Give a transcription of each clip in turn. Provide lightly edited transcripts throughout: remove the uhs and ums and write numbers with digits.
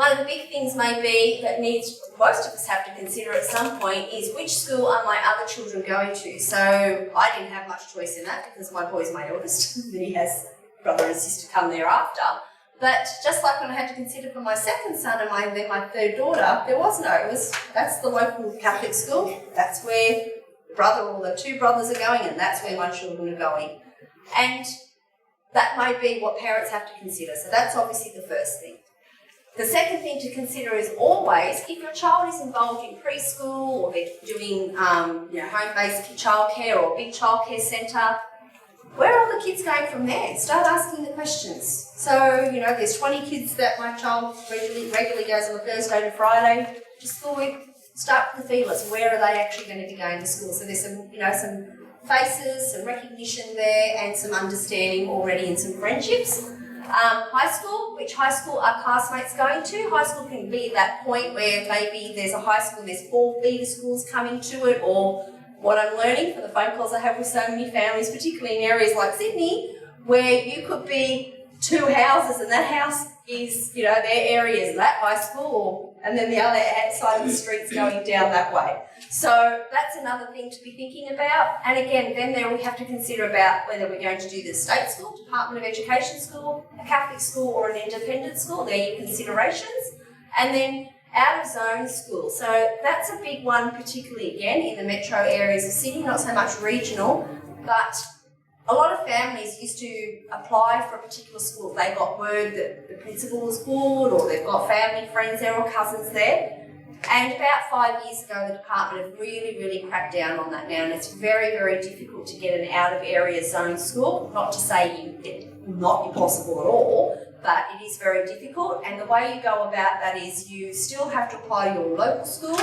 One of the big things maybe that most of us have to consider at some point is which school are my other children going to? So I didn't have much choice in that because my boy's my eldest and he has brother and sister come thereafter. But just like when I had to consider for my second son and then my third daughter, there was no, that's the local Catholic school, that's where the brother or the two brothers are going and that's where my children are going. And that may be what parents have to consider. So that's obviously the first thing. The second thing to consider is always, if your child is involved in preschool or they're doing home-based childcare or a big childcare centre, where are the kids going from there? Start asking the questions. So, there's 20 kids that my child regularly goes on a Thursday to Friday to school with. Start with the feelers. Where are they actually going to be going to school? So there's some faces, some recognition there and some understanding already and some friendships. High school, which high school are classmates going to? High school can be at that point where maybe there's a high school, there's 4 feeder schools coming to it, or what I'm learning from the phone calls I have with so many families, particularly in areas like Sydney, where you could be 2 houses and that house is, their area is that high school, and then the other side of the street's going down that way. So that's another thing to be thinking about. And again, then there we have to consider about whether we're going to do the state school, Department of Education school, a Catholic school or an independent school. They're your considerations. And then out of zone school. So that's a big one, particularly again in the metro areas of Sydney, not so much regional, but a lot of families used to apply for a particular school. They got word that the principal was good or they've got family, friends there or cousins there. And about 5 years ago, the department have really, really cracked down on that now, and it's very, very difficult to get an out-of-area zone school. Not to say it's not impossible at all, but it is very difficult. And the way you go about that is you still have to apply to your local school,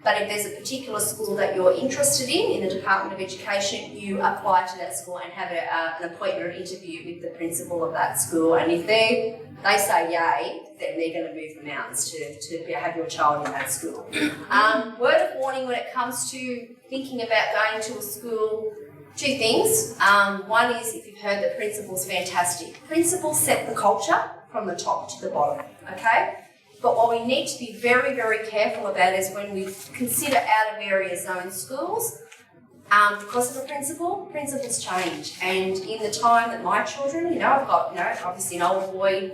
but if there's a particular school that you're interested in the Department of Education, you apply to that school and have an appointment or interview with the principal of that school. And if they say yay, then they're going to move the mountains to have your child in that school. Word of warning when it comes to thinking about going to a school, 2 things. One is, if you've heard that principal's fantastic. Principals set the culture from the top to the bottom, okay? But what we need to be very, very careful about is when we consider out-of-area zone schools, because of a principals change. And in the time that my children, I've got, obviously an older boy.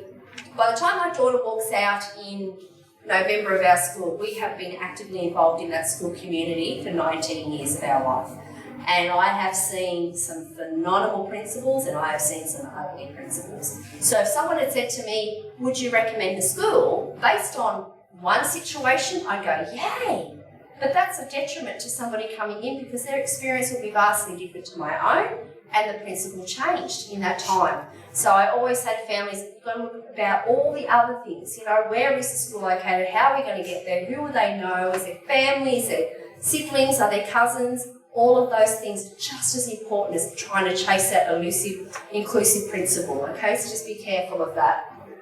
By the time my daughter walks out in November of our school, we have been actively involved in that school community for 19 years of our life. And I have seen some phenomenal principals and I have seen some ugly principals. So if someone had said to me, would you recommend the school? Based on one situation, I'd go, yay. But that's a detriment to somebody coming in because their experience will be vastly different to my own and the principal changed in that time. So I always say to families, you've got to look about all the other things. Where is the school located? How are we going to get there? Who will they know? Is there family? Is there siblings? Are there cousins? All of those things are just as important as trying to chase that elusive, inclusive principle, okay? So just be careful of that.